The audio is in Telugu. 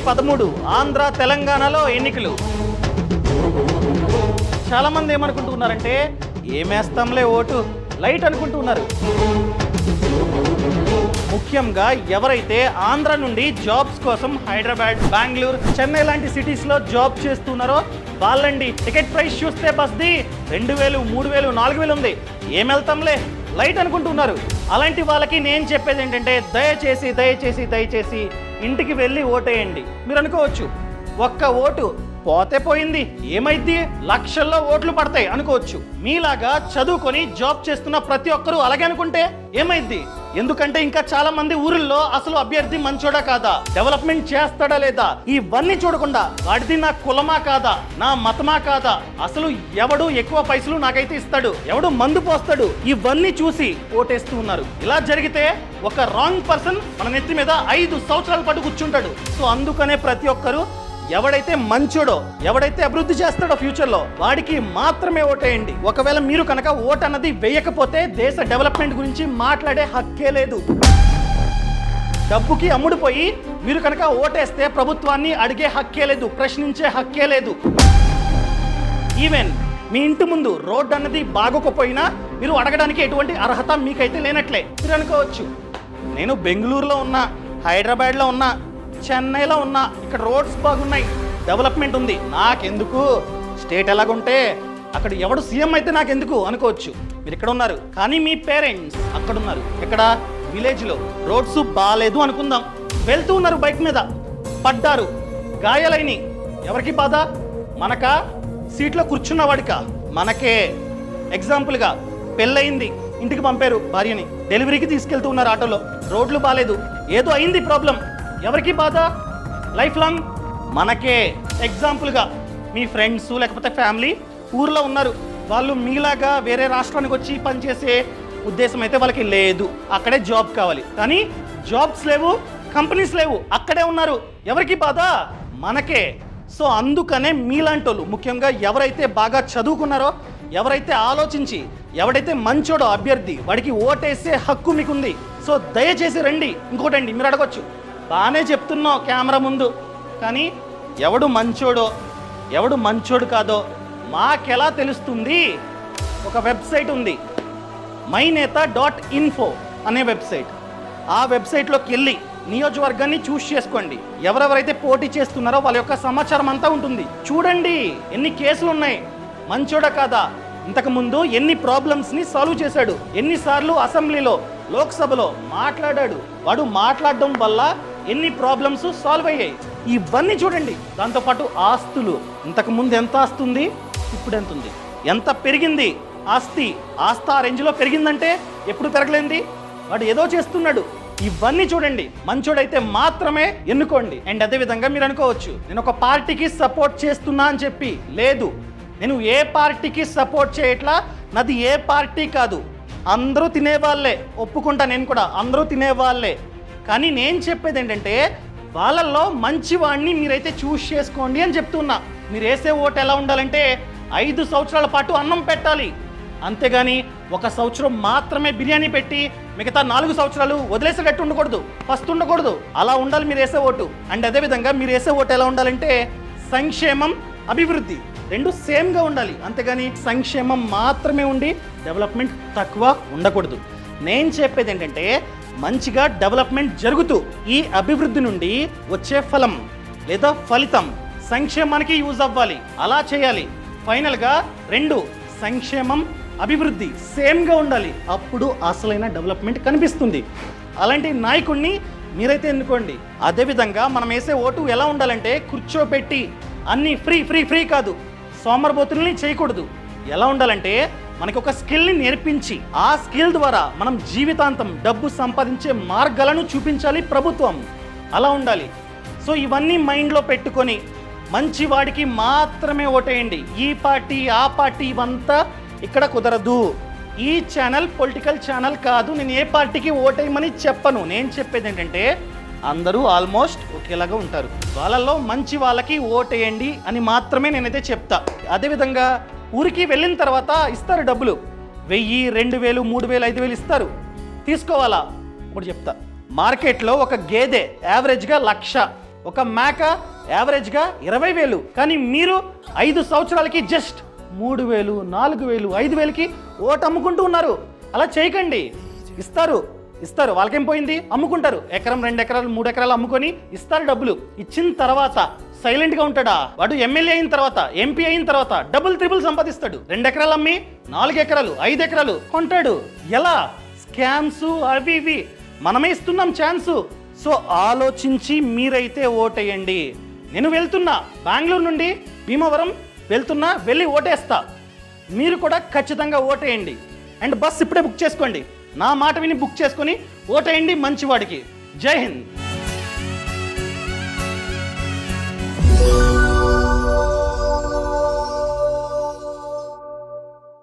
మే 13 ఆంధ్ర తెలంగాణలో ఎన్నికలు. చాలా మంది ఏమనుకుంటున్నారంటే ఏమేస్తాంలే ఓటు లైట్ అనుకుంటున్నారు. ముఖ్యంగా ఎవరైతే ఆంధ్ర నుండి జాబ్స్ కోసం హైదరాబాద్, బెంగళూరు, చెన్నై లాంటి సిటీస్లో జాబ్ చేస్తున్నారో వాళ్ళండి. టికెట్ ప్రైస్ చూస్తే బస్ది 2000, 3000, 4000 ఉంది. ఏం వెళ్తాంలే లైట్ అనుకుంటున్నారు. అలాంటి వాళ్ళకి నేను చెప్పేది ఏంటంటే దయచేసి దయచేసి దయచేసి ఇంటికి వెళ్ళి ఓటేయండి. మీరు అనుకోవచ్చు ఒక్క ఓటు పోతే పోయింది, ఏమైద్ది, లక్షల్లో ఓట్లు పడతాయి అనుకోవచ్చు. మీలాగా చదువుకొని జాబ్ చేస్తున్న ప్రతి ఒక్కరూ అలాగే అనుకుంటే ఏమైద్ది? ఎందుకంటే ఇంకా చాలా మంది ఊరిల్లో అసలు అభ్యర్థి మంచోడా కాదా, డెవలప్మెంట్ చేస్తాడా లేదా, ఇవన్నీ చూడకుండా వాడిది నా కులమా కాదా, నా మతమా కాదా, అసలు ఎవడు ఎక్కువ పైసలు నాకైతే ఇస్తాడు, ఎవడు మందు పోస్తాడు, ఇవన్నీ చూసి ఓటేస్తూ ఉన్నారు. ఇలా జరిగితే ఒక రాంగ్ పర్సన్ మన నెత్తి మీద 5 సంవత్సరాల పాటు కూర్చుంటాడు. సో అందుకనే ప్రతి ఒక్కరు ఎవడైతే మంచోడో, ఎవడైతే అభివృద్ధి చేస్తాడో ఫ్యూచర్లో వాడికి మాత్రమే ఓటేయండి. ఒకవేళ మీరు కనుక ఓటు అన్నది వేయకపోతే దేశ డెవలప్మెంట్ గురించి మాట్లాడే హక్కే లేదు. డబ్బుకి అమ్ముడుపోయి మీరు కనుక ఓటేస్తే ప్రభుత్వాన్ని అడిగే హక్కే లేదు, ప్రశ్నించే హక్కే లేదు. ఈవెన్ మీ ఇంటి ముందు రోడ్డు అన్నది బాగోకపోయినా మీరు అడగడానికి ఎటువంటి అర్హత మీకైతే లేనట్లే. మీరు అనుకోవచ్చు నేను బెంగళూరులో ఉన్నా, హైదరాబాద్లో ఉన్నా, చెన్నైలో ఉన్నా, ఇక్కడ రోడ్స్ బాగున్నాయి, డెవలప్మెంట్ ఉంది, నాకెందుకు, స్టేట్ ఎలాగుంటే అక్కడ ఎవడు సీఎం అయితే నాకెందుకు అనుకోవచ్చు. మీరు ఇక్కడ ఉన్నారు కానీ మీ పేరెంట్స్ అక్కడ ఉన్నారు, ఇక్కడ విలేజ్లో రోడ్స్ బాగాలేదు అనుకుందాం, వెళ్తూ ఉన్నారు బైక్ మీద, పడ్డారు, గాయాలైనవి. ఎవరికి బాధ? మనకా, సీట్లో కూర్చున్న వాడికా? మనకే. ఎగ్జాంపుల్గా పెళ్ళయింది, ఇంటికి పంపారు భార్యని, డెలివరీకి తీసుకెళ్తూ ఉన్నారు ఆటోలో, రోడ్లు బాగాలేదు, ఏదో అయింది ప్రాబ్లం, ఎవరికి బాధ? లైఫ్ లాంగ్ మనకే. ఎగ్జాంపుల్గా మీ ఫ్రెండ్స్ లేకపోతే ఫ్యామిలీ ఊర్లో ఉన్నారు, వాళ్ళు మీలాగా వేరే రాష్ట్రానికి వచ్చి పనిచేసే ఉద్దేశం అయితే వాళ్ళకి లేదు, అక్కడే జాబ్ కావాలి, కానీ జాబ్స్ లేవు, కంపెనీస్ లేవు, అక్కడే ఉన్నారు, ఎవరికి బాధ? మనకే. సో అందుకనే మీలాంటి వాళ్ళు, ముఖ్యంగా ఎవరైతే బాగా చదువుకున్నారో, ఎవరైతే ఆలోచించి, ఎవడైతే మంచోడో అభ్యర్థి వాడికి ఓటేసే హక్కు మీకుంది. సో దయచేసి రండి. ఇంకోటండి, మీరు అడగొచ్చు బాగానే చెప్తున్నావు కెమెరా ముందు, కానీ ఎవడు మంచోడో ఎవడు మంచోడు కాదో మాకెలా తెలుస్తుంది? ఒక వెబ్సైట్ ఉంది, myNeta.info అనే వెబ్సైట్. ఆ వెబ్సైట్లోకి వెళ్ళి నియోజకవర్గాన్ని చూస్ చేసుకోండి. ఎవరెవరైతే పోటీ చేస్తున్నారో వాళ్ళ యొక్క సమాచారం అంతా ఉంటుంది. చూడండి ఎన్ని కేసులు ఉన్నాయి, మంచోడా కాదా, ఇంతకుముందు ఎన్ని ప్రాబ్లమ్స్ని సాల్వ్ చేశాడు, ఎన్నిసార్లు అసెంబ్లీలో, లోక్సభలో మాట్లాడాడు, వాడు మాట్లాడడం వల్ల ఎన్ని ప్రాబ్లమ్స్ సాల్వ్ అయ్యాయి, ఇవన్నీ చూడండి. దాంతోపాటు ఆస్తులు, ఇంతకుముందు ఎంత ఆస్తి ఉంది, ఇప్పుడు ఎంత ఉంది, ఎంత పెరిగింది ఆస్తి, ఆ రేంజ్లో పెరిగిందంటే ఎప్పుడు పెరగలేంది, వాడు ఏదో చేస్తున్నాడు, ఇవన్నీ చూడండి. మంచోడైతే మాత్రమే ఎన్నుకోండి. అండ్ అదేవిధంగా మీరు అనుకోవచ్చు నేను ఒక పార్టీకి సపోర్ట్ చేస్తున్నా అని చెప్పి, లేదు, నేను ఏ పార్టీకి సపోర్ట్ చేయట్లా, నాది ఏ పార్టీ కాదు, అందరూ తినేవాళ్ళే, ఒప్పుకుంటా నేను కూడా, అందరూ తినేవాళ్ళే. కానీ నేను చెప్పేది ఏంటంటే వాళ్ళల్లో మంచివాడిని మీరైతే చూస్ చేసుకోండి అని చెప్తున్నా. మీరు వేసే ఓటు ఎలా ఉండాలంటే 5 సంవత్సరాల పాటు అన్నం పెట్టాలి, అంతేగాని 1 సంవత్సరం మాత్రమే బిర్యానీ పెట్టి మిగతా 4 సంవత్సరాలు వదిలేసేటట్టు ఉండకూడదు, ఫస్ట్ ఉండకూడదు. అలా ఉండాలి మీరు వేసే ఓటు. అండ్ అదేవిధంగా మీరు వేసే ఓటు ఎలా ఉండాలంటే సంక్షేమం, అభివృద్ధి రెండు సేమ్గా ఉండాలి, అంతేగాని సంక్షేమం మాత్రమే ఉండి డెవలప్మెంట్ తక్కువ ఉండకూడదు. నేను చెప్పేది ఏంటంటే మంచిగా డెవలప్మెంట్ జరుగుతూ ఈ అభివృద్ధి నుండి వచ్చే ఫలం లేదా ఫలితం సంక్షేమానికి యూజ్ అవ్వాలి, అలా చేయాలి. ఫైనల్గా 2 సంక్షేమం, అభివృద్ధి సేమ్గా ఉండాలి, అప్పుడు అసలైన డెవలప్మెంట్ కనిపిస్తుంది. అలాంటి నాయకుడిని మీరైతే ఎన్నుకోండి. అదేవిధంగా మనం వేసే ఓటు ఎలా ఉండాలంటే కూర్చోపెట్టి అన్నీ ఫ్రీ ఫ్రీ ఫ్రీ కాదు, సోమరబోతుల్ని చేయకూడదు. ఎలా ఉండాలంటే మనకి ఒక స్కిల్ని నేర్పించి ఆ స్కిల్ ద్వారా మనం జీవితాంతం డబ్బు సంపాదించే మార్గాలను చూపించాలి ప్రభుత్వం, అలా ఉండాలి. సో ఇవన్నీ మైండ్లో పెట్టుకొని మంచి వాడికి మాత్రమే ఓటేయండి. ఈ పార్టీ ఆ పార్టీ ఇవంతా ఇక్కడ కుదరదు. ఈ ఛానల్ పొలిటికల్ ఛానల్ కాదు, నేను ఏ పార్టీకి ఓటేయమని చెప్పను. నేను చెప్పేది ఏంటంటే అందరూ ఆల్మోస్ట్ ఒకేలాగా ఉంటారు, వాళ్ళల్లో మంచి వాళ్ళకి ఓటేయండి అని మాత్రమే నేనైతే చెప్తా. అదేవిధంగా ఊరికి వెళ్ళిన తర్వాత ఇస్తారు డబ్బులు, 1000, 2000, 3000, 5000 ఇస్తారు, తీసుకోవాలా? ఇప్పుడు చెప్తా. మార్కెట్లో ఒక గేదె యావరేజ్గా 1,00,000, ఒక మేక యావరేజ్గా 20,000, కానీ మీరు 5 సంవత్సరాలకి జస్ట్ 3,000, 4,000, 5,000కి ఓటు అమ్ముకుంటూ ఉన్నారు. అలా చేయకండి. ఇస్తారు వాళ్ళకేం పోయింది, అమ్ముకుంటారు. ఎకరం 2 ఎకరాలు 3 ఎకరాలు అమ్ముకొని ఇస్తారు డబ్బులు. ఇచ్చిన తర్వాత సైలెంట్గా ఉంటాడా? వాడు ఎమ్మెల్యే అయిన తర్వాత, ఎంపీ అయిన తర్వాత డబుల్ ట్రిపుల్ సంపాదిస్తాడు. 2 ఎకరాలు అమ్మి 4 ఎకరాలు 5 ఎకరాలు కొంటాడు. ఎలా? స్కామ్స్ అవి ఇవి. మనమే ఇస్తున్నాం ఛాన్సు. సో ఆలోచించి మీరైతే ఓటేయండి. నేను వెళ్తున్నా, బెంగళూరు నుండి భీమవరం వెళ్తున్నా, వెళ్ళి ఓటేస్తా. మీరు కూడా ఖచ్చితంగా ఓటేయండి. అండ్ బస్ ఇప్పుడే బుక్ చేసుకోండి. నా మాట విని బుక్ చేసుకొని ఓటేయండి మంచివాడికి. జై హింద్.